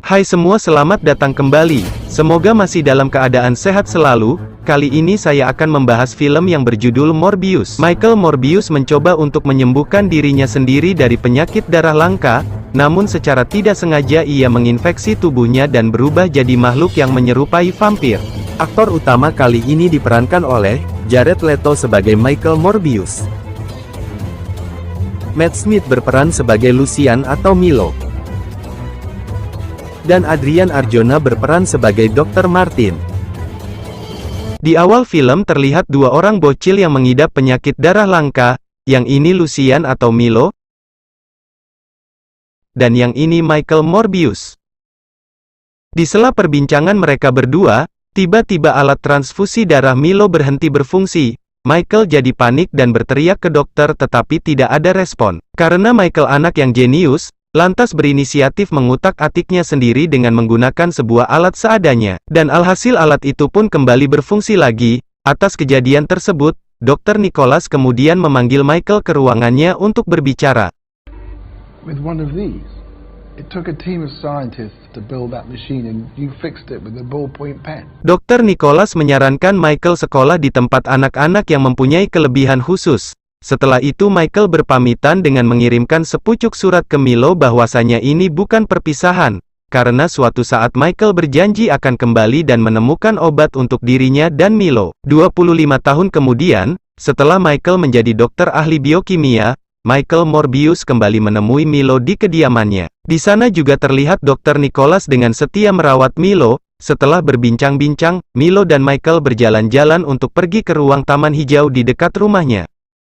Hai semua, selamat datang kembali. Semoga masih dalam keadaan sehat selalu. Kali ini saya akan membahas film yang berjudul Morbius. Michael Morbius mencoba untuk menyembuhkan dirinya sendiri dari penyakit darah langka, namun secara tidak sengaja ia menginfeksi tubuhnya dan berubah jadi makhluk yang menyerupai vampir. Aktor utama kali ini diperankan oleh Jared Leto sebagai Michael Morbius. Matt Smith berperan sebagai Lucian atau Milo. Dan Adrian Arjona berperan sebagai Dr. Martin. Di awal film terlihat dua orang bocil yang mengidap penyakit darah langka, yang ini Lucian atau Milo, dan yang ini Michael Morbius. Di sela perbincangan mereka berdua, tiba-tiba alat transfusi darah Milo berhenti berfungsi. Michael jadi panik dan berteriak ke dokter tetapi tidak ada respon. Karena Michael anak yang jenius, lantas berinisiatif mengutak-atiknya sendiri dengan menggunakan sebuah alat seadanya. Dan alhasil alat itu pun kembali berfungsi lagi. Atas kejadian tersebut, Dr. Nicholas kemudian memanggil Michael ke ruangannya untuk berbicara. With one of these, it took a team of scientists to build that machine and you fixed it with a ballpoint pen. Dr. Nicholas menyarankan Michael sekolah di tempat anak-anak yang mempunyai kelebihan khusus. Setelah itu Michael berpamitan dengan mengirimkan sepucuk surat ke Milo bahwasanya ini bukan perpisahan, karena suatu saat Michael berjanji akan kembali dan menemukan obat untuk dirinya dan Milo. 25 tahun kemudian, setelah Michael menjadi dokter ahli biokimia, Michael Morbius kembali menemui Milo di kediamannya. Di sana juga terlihat Dr. Nicholas dengan setia merawat Milo. Setelah berbincang-bincang, Milo dan Michael berjalan-jalan untuk pergi ke ruang taman hijau di dekat rumahnya.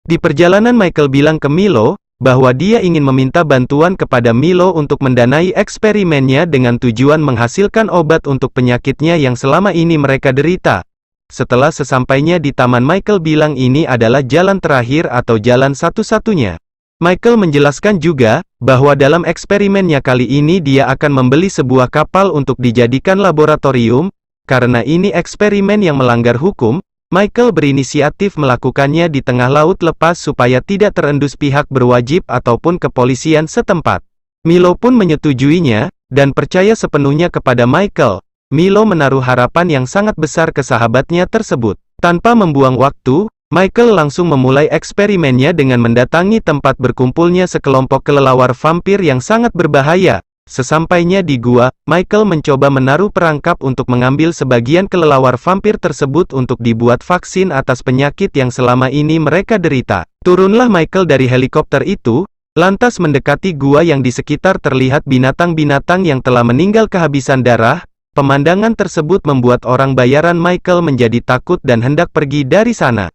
Di perjalanan Michael bilang ke Milo, bahwa dia ingin meminta bantuan kepada Milo untuk mendanai eksperimennya dengan tujuan menghasilkan obat untuk penyakitnya yang selama ini mereka derita. Setelah sesampainya di taman, Michael bilang ini adalah jalan terakhir atau jalan satu-satunya. Michael menjelaskan juga, bahwa dalam eksperimennya kali ini dia akan membeli sebuah kapal untuk dijadikan laboratorium. Karena ini eksperimen yang melanggar hukum, Michael berinisiatif melakukannya di tengah laut lepas supaya tidak terendus pihak berwajib ataupun kepolisian setempat. Milo pun menyetujuinya, dan percaya sepenuhnya kepada Michael. Milo menaruh harapan yang sangat besar ke sahabatnya tersebut. Tanpa membuang waktu, Michael langsung memulai eksperimennya dengan mendatangi tempat berkumpulnya sekelompok kelelawar vampir yang sangat berbahaya. Sesampainya di gua, Michael mencoba menaruh perangkap untuk mengambil sebagian kelelawar vampir tersebut untuk dibuat vaksin atas penyakit yang selama ini mereka derita. Turunlah Michael dari helikopter itu, lantas mendekati gua yang di sekitar terlihat binatang-binatang yang telah meninggal kehabisan darah. Pemandangan tersebut membuat orang bayaran Michael menjadi takut dan hendak pergi dari sana.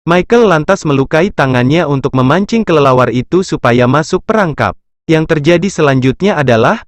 Michael lantas melukai tangannya untuk memancing kelelawar itu supaya masuk perangkap. Yang terjadi selanjutnya adalah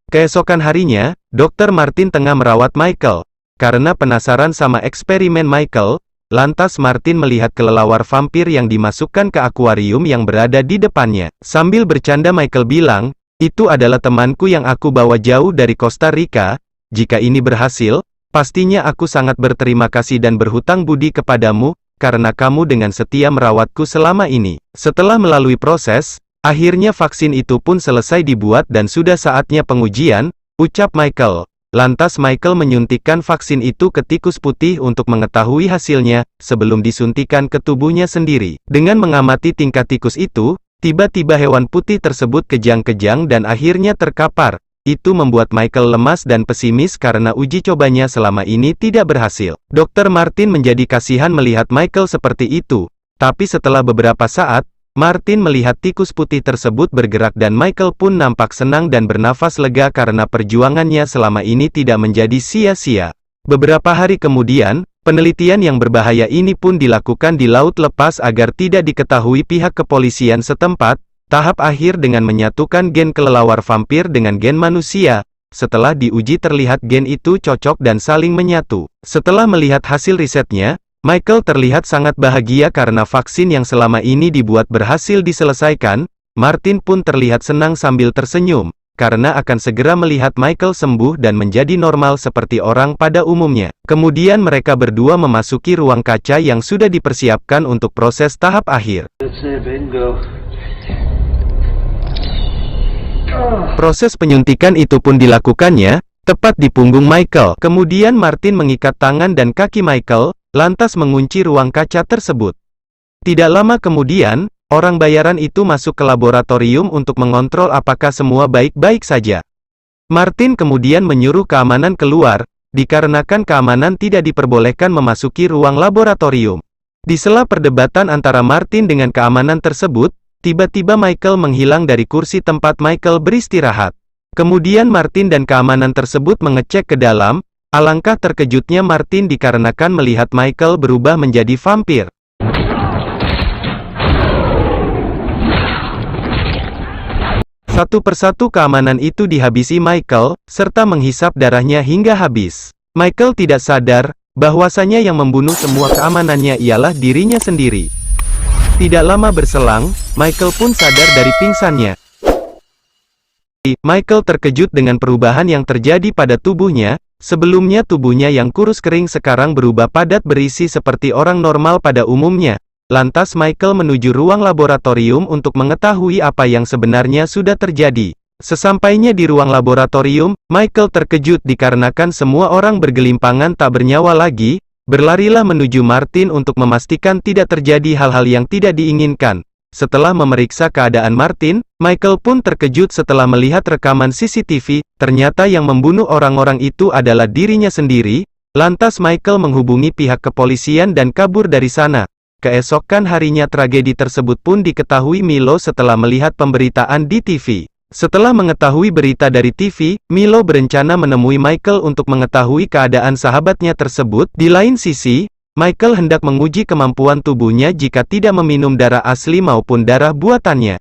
keesokan harinya, Dr. Martin tengah merawat Michael. Karena penasaran sama eksperimen Michael, lantas Martin melihat kelelawar vampir yang dimasukkan ke akuarium yang berada di depannya. Sambil bercanda Michael bilang, "Itu adalah temanku yang aku bawa jauh dari Costa Rica. Jika ini berhasil, pastinya aku sangat berterima kasih dan berhutang budi kepadamu, karena kamu dengan setia merawatku selama ini." Setelah melalui proses, akhirnya vaksin itu pun selesai dibuat dan sudah saatnya pengujian, ucap Michael. Lantas Michael menyuntikkan vaksin itu ke tikus putih untuk mengetahui hasilnya, sebelum disuntikan ke tubuhnya sendiri. Dengan mengamati tingkah tikus itu, tiba-tiba hewan putih tersebut kejang-kejang dan akhirnya terkapar. Itu membuat Michael lemas dan pesimis karena uji cobanya selama ini tidak berhasil. Dr. Martin menjadi kasihan melihat Michael seperti itu. Tapi setelah beberapa saat, Martin melihat tikus putih tersebut bergerak dan Michael pun nampak senang dan bernafas lega karena perjuangannya selama ini tidak menjadi sia-sia. Beberapa hari kemudian, penelitian yang berbahaya ini pun dilakukan di laut lepas agar tidak diketahui pihak kepolisian setempat. Tahap akhir dengan menyatukan gen kelelawar vampir dengan gen manusia. Setelah diuji terlihat gen itu cocok dan saling menyatu. Setelah melihat hasil risetnya, Michael terlihat sangat bahagia karena vaksin yang selama ini dibuat berhasil diselesaikan. Martin pun terlihat senang sambil tersenyum. karena akan segera melihat Michael sembuh dan menjadi normal seperti orang pada umumnya. Kemudian mereka berdua memasuki ruang kaca yang sudah dipersiapkan untuk proses tahap akhir. Proses penyuntikan itu pun dilakukannya, tepat di punggung Michael. Kemudian Martin mengikat tangan dan kaki Michael, lantas mengunci ruang kaca tersebut. Tidak lama kemudian, orang bayaran itu masuk ke laboratorium untuk mengontrol apakah semua baik-baik saja. Martin kemudian menyuruh keamanan keluar, dikarenakan keamanan tidak diperbolehkan memasuki ruang laboratorium. Di sela perdebatan antara Martin dengan keamanan tersebut, tiba-tiba Michael menghilang dari kursi tempat Michael beristirahat. Kemudian Martin dan keamanan tersebut mengecek ke dalam, alangkah terkejutnya Martin dikarenakan melihat Michael berubah menjadi vampir. Satu persatu keamanan itu dihabisi Michael, serta menghisap darahnya hingga habis. Michael tidak sadar, bahwasanya yang membunuh semua keamanannya ialah dirinya sendiri. Tidak lama berselang, Michael pun sadar dari pingsannya. Michael terkejut dengan perubahan yang terjadi pada tubuhnya. Sebelumnya tubuhnya yang kurus kering sekarang berubah padat berisi seperti orang normal pada umumnya. Lantas Michael menuju ruang laboratorium untuk mengetahui apa yang sebenarnya sudah terjadi. Sesampainya di ruang laboratorium, Michael terkejut dikarenakan semua orang bergelimpangan tak bernyawa lagi. Berlarilah menuju Martin untuk memastikan tidak terjadi hal-hal yang tidak diinginkan. Setelah memeriksa keadaan Martin, Michael pun terkejut setelah melihat rekaman CCTV, ternyata yang membunuh orang-orang itu adalah dirinya sendiri. Lantas Michael menghubungi pihak kepolisian dan kabur dari sana. Keesokan harinya tragedi tersebut pun diketahui Milo setelah melihat pemberitaan di TV. Setelah mengetahui berita dari TV, Milo berencana menemui Michael untuk mengetahui keadaan sahabatnya tersebut. Di lain sisi, Michael hendak menguji kemampuan tubuhnya jika tidak meminum darah asli maupun darah buatannya.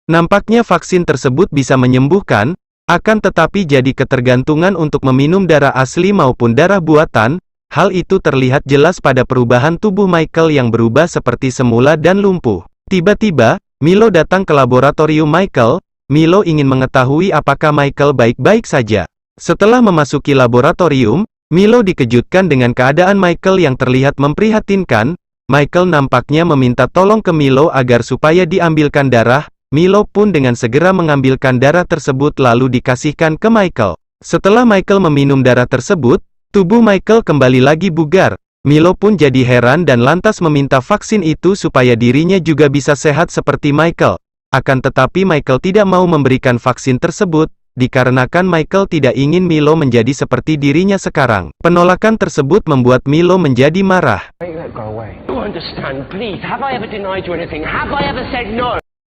Nampaknya vaksin tersebut bisa menyembuhkan, akan tetapi jadi ketergantungan untuk meminum darah asli maupun darah buatan. Hal itu terlihat jelas pada perubahan tubuh Michael yang berubah seperti semula dan lumpuh. Tiba-tiba, Milo datang ke laboratorium Michael. Milo ingin mengetahui apakah Michael baik-baik saja. Setelah memasuki laboratorium, Milo dikejutkan dengan keadaan Michael yang terlihat memprihatinkan. Michael nampaknya meminta tolong ke Milo agar supaya diambilkan darah. Milo pun dengan segera mengambilkan darah tersebut lalu dikasihkan ke Michael. Setelah Michael meminum darah tersebut, tubuh Michael kembali lagi bugar. Milo pun jadi heran dan lantas meminta vaksin itu supaya dirinya juga bisa sehat seperti Michael. Akan tetapi Michael tidak mau memberikan vaksin tersebut, dikarenakan Michael tidak ingin Milo menjadi seperti dirinya sekarang. Penolakan tersebut membuat Milo menjadi marah.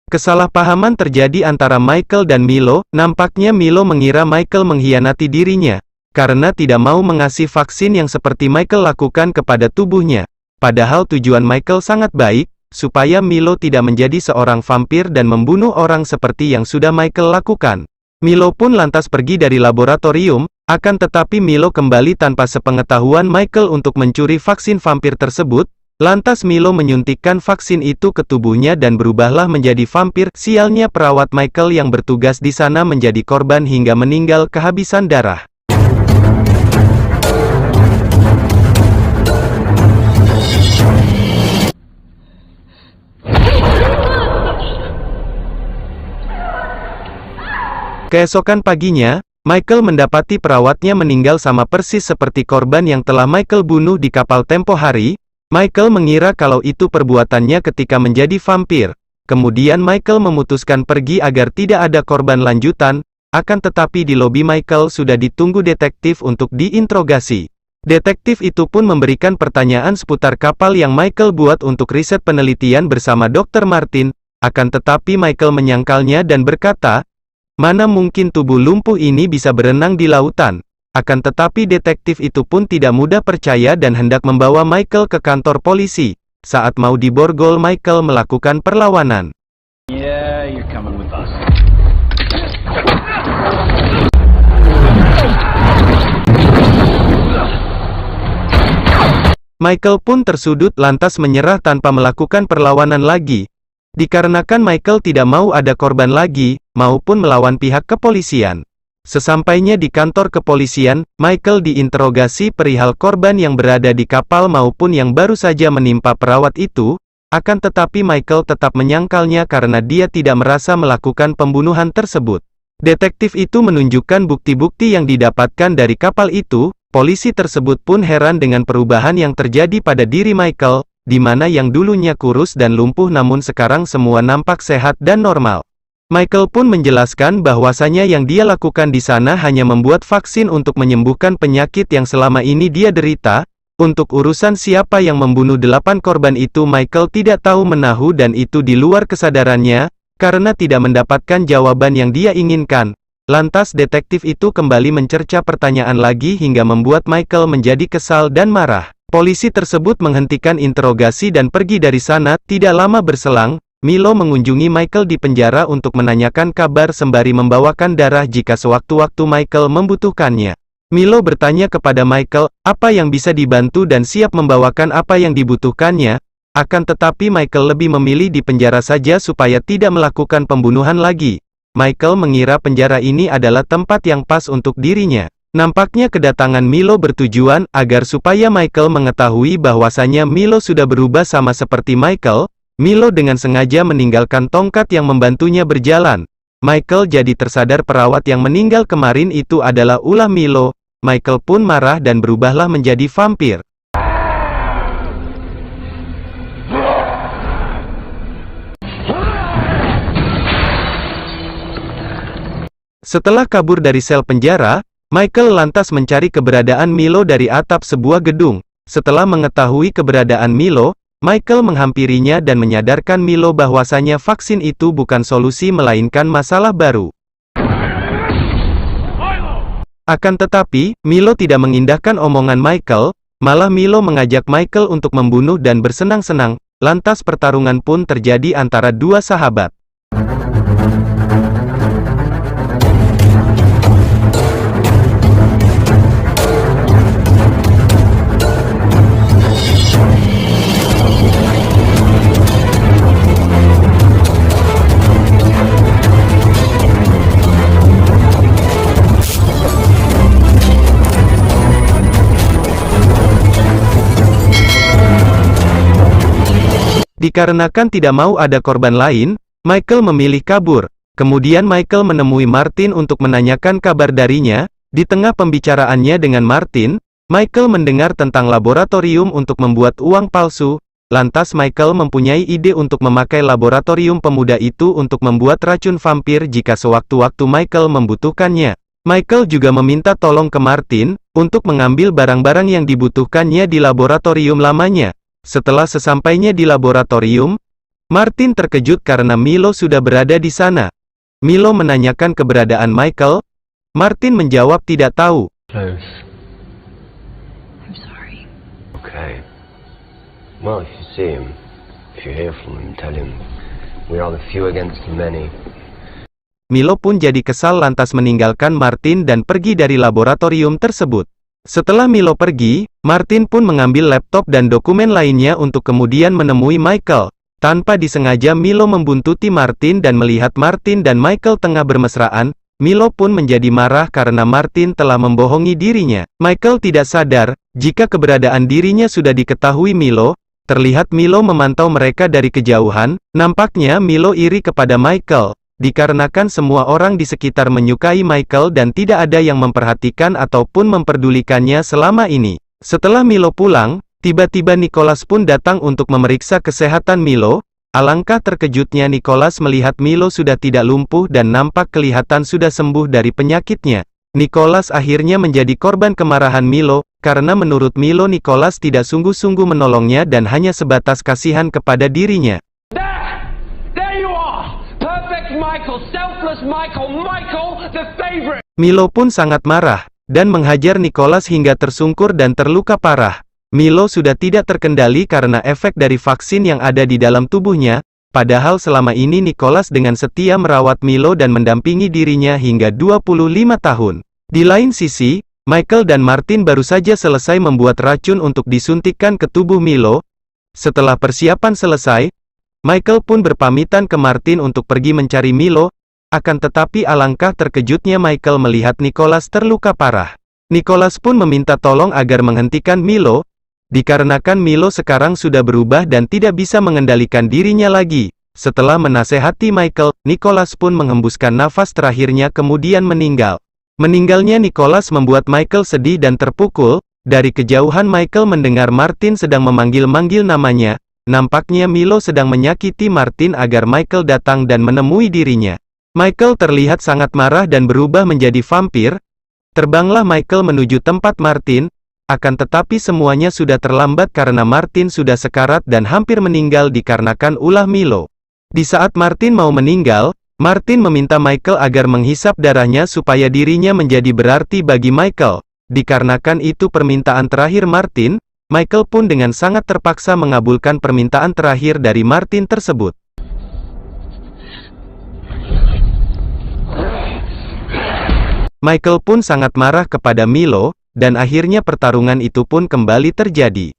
Kesalahpahaman terjadi antara Michael dan Milo. Nampaknya Milo mengira Michael mengkhianati dirinya, karena tidak mau mengasih vaksin yang seperti Michael lakukan kepada tubuhnya. Padahal tujuan Michael sangat baik, supaya Milo tidak menjadi seorang vampir dan membunuh orang seperti yang sudah Michael lakukan. Milo pun lantas pergi dari laboratorium, akan tetapi Milo kembali tanpa sepengetahuan Michael untuk mencuri vaksin vampir tersebut. Lantas Milo menyuntikkan vaksin itu ke tubuhnya dan berubahlah menjadi vampir. Sialnya perawat Michael yang bertugas di sana menjadi korban hingga meninggal kehabisan darah. Keesokan paginya, Michael mendapati perawatnya meninggal sama persis seperti korban yang telah Michael bunuh di kapal tempo hari. Michael mengira kalau itu perbuatannya ketika menjadi vampir. Kemudian Michael memutuskan pergi agar tidak ada korban lanjutan, akan tetapi di lobi Michael sudah ditunggu detektif untuk diinterogasi. Detektif itu pun memberikan pertanyaan seputar kapal yang Michael buat untuk riset penelitian bersama Dr. Martin, akan tetapi Michael menyangkalnya dan berkata, mana mungkin tubuh lumpuh ini bisa berenang di lautan? Akan tetapi detektif itu pun tidak mudah percaya dan hendak membawa Michael ke kantor polisi. Saat mau diborgol, Michael melakukan perlawanan. Yeah, you're coming with us. Michael pun tersudut lantas menyerah tanpa melakukan perlawanan lagi. Dikarenakan Michael tidak mau ada korban lagi, maupun melawan pihak kepolisian. Sesampainya di kantor kepolisian, Michael diinterogasi perihal korban yang berada di kapal maupun yang baru saja menimpa perawat itu, akan tetapi Michael tetap menyangkalnya karena dia tidak merasa melakukan pembunuhan tersebut. Detektif itu menunjukkan bukti-bukti yang didapatkan dari kapal itu. Polisi tersebut pun heran dengan perubahan yang terjadi pada diri Michael, di mana yang dulunya kurus dan lumpuh namun sekarang semua nampak sehat dan normal. Michael pun menjelaskan bahwasanya yang dia lakukan di sana hanya membuat vaksin untuk menyembuhkan penyakit yang selama ini dia derita. Untuk urusan siapa yang membunuh 8 korban itu Michael tidak tahu menahu dan itu di luar kesadarannya, karena tidak mendapatkan jawaban yang dia inginkan. Lantas detektif itu kembali mencerca pertanyaan lagi hingga membuat Michael menjadi kesal dan marah. Polisi tersebut menghentikan interogasi dan pergi dari sana. Tidak lama berselang, Milo mengunjungi Michael di penjara untuk menanyakan kabar sembari membawakan darah jika sewaktu-waktu Michael membutuhkannya. Milo bertanya kepada Michael, apa yang bisa dibantu dan siap membawakan apa yang dibutuhkannya. Akan tetapi Michael lebih memilih di penjara saja supaya tidak melakukan pembunuhan lagi. Michael mengira penjara ini adalah tempat yang pas untuk dirinya. Nampaknya kedatangan Milo bertujuan agar supaya Michael mengetahui bahwasanya Milo sudah berubah sama seperti Michael. Milo dengan sengaja meninggalkan tongkat yang membantunya berjalan. Michael jadi tersadar perawat yang meninggal kemarin itu adalah ulah Milo. Michael pun marah dan berubahlah menjadi vampir. Setelah kabur dari sel penjara, Michael lantas mencari keberadaan Milo dari atap sebuah gedung. Setelah mengetahui keberadaan Milo, Michael menghampirinya dan menyadarkan Milo bahwasanya vaksin itu bukan solusi melainkan masalah baru. Akan tetapi, Milo tidak mengindahkan omongan Michael, malah Milo mengajak Michael untuk membunuh dan bersenang-senang. Lantas pertarungan pun terjadi antara dua sahabat. Dikarenakan tidak mau ada korban lain, Michael memilih kabur. Kemudian Michael menemui Martin untuk menanyakan kabar darinya. Di tengah pembicaraannya dengan Martin, Michael mendengar tentang laboratorium untuk membuat uang palsu. Lantas Michael mempunyai ide untuk memakai laboratorium pemuda itu untuk membuat racun vampir jika sewaktu-waktu Michael membutuhkannya. Michael juga meminta tolong ke Martin untuk mengambil barang-barang yang dibutuhkannya di laboratorium lamanya. Setelah sesampainya di laboratorium, Martin terkejut karena Milo sudah berada di sana. Milo menanyakan keberadaan Michael. Martin menjawab tidak tahu. Close. I'm sorry. Okay. Well, if you see him, if you hear from him, tell him we are the few against the many. Milo pun jadi kesal lantas meninggalkan Martin dan pergi dari laboratorium tersebut. Setelah Milo pergi, Martin pun mengambil laptop dan dokumen lainnya untuk kemudian menemui Michael. Tanpa disengaja Milo membuntuti Martin dan melihat Martin dan Michael tengah bermesraan. Milo pun menjadi marah karena Martin telah membohongi dirinya. Michael tidak sadar, jika keberadaan dirinya sudah diketahui Milo. Terlihat Milo memantau mereka dari kejauhan. Nampaknya Milo iri kepada Michael. Dikarenakan semua orang di sekitar menyukai Michael dan tidak ada yang memperhatikan ataupun memperdulikannya selama ini. Setelah Milo pulang, tiba-tiba Nicholas pun datang untuk memeriksa kesehatan Milo. Alangkah terkejutnya Nicholas melihat Milo sudah tidak lumpuh dan nampak kelihatan sudah sembuh dari penyakitnya. Nicholas akhirnya menjadi korban kemarahan Milo, karena menurut Milo Nicholas tidak sungguh-sungguh menolongnya dan hanya sebatas kasihan kepada dirinya. Michael, selfless Michael, Michael, the favorite. Milo pun sangat marah, dan menghajar Nicholas hingga tersungkur dan terluka parah. Milo sudah tidak terkendali karena efek dari vaksin yang ada di dalam tubuhnya, padahal selama ini Nicholas dengan setia merawat Milo dan mendampingi dirinya hingga 25 tahun. Di lain sisi, Michael dan Martin baru saja selesai membuat racun untuk disuntikkan ke tubuh Milo. Setelah persiapan selesai, Michael pun berpamitan ke Martin untuk pergi mencari Milo, akan tetapi alangkah terkejutnya Michael melihat Nicholas terluka parah. Nicholas pun meminta tolong agar menghentikan Milo, dikarenakan Milo sekarang sudah berubah dan tidak bisa mengendalikan dirinya lagi. Setelah menasehati Michael, Nicholas pun menghembuskan nafas terakhirnya kemudian meninggal. Meninggalnya Nicholas membuat Michael sedih dan terpukul. Dari kejauhan Michael mendengar Martin sedang memanggil-manggil namanya. Nampaknya Milo sedang menyakiti Martin agar Michael datang dan menemui dirinya. Michael terlihat sangat marah dan berubah menjadi vampir. Terbanglah Michael menuju tempat Martin, akan tetapi semuanya sudah terlambat karena Martin sudah sekarat dan hampir meninggal dikarenakan ulah Milo. Di saat Martin mau meninggal, Martin meminta Michael agar menghisap darahnya supaya dirinya menjadi berarti bagi Michael. Dikarenakan itu permintaan terakhir Martin, Michael pun dengan sangat terpaksa mengabulkan permintaan terakhir dari Martin tersebut. Michael pun sangat marah kepada Milo, dan akhirnya pertarungan itu pun kembali terjadi.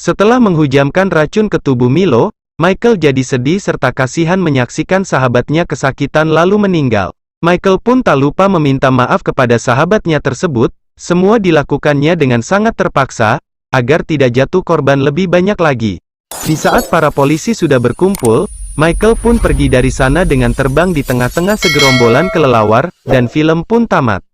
Setelah menghujamkan racun ke tubuh Milo, Michael jadi sedih serta kasihan menyaksikan sahabatnya kesakitan lalu meninggal. Michael pun tak lupa meminta maaf kepada sahabatnya tersebut, semua dilakukannya dengan sangat terpaksa, agar tidak jatuh korban lebih banyak lagi. Di saat para polisi sudah berkumpul, Michael pun pergi dari sana dengan terbang di tengah-tengah segerombolan kelelawar, dan film pun tamat.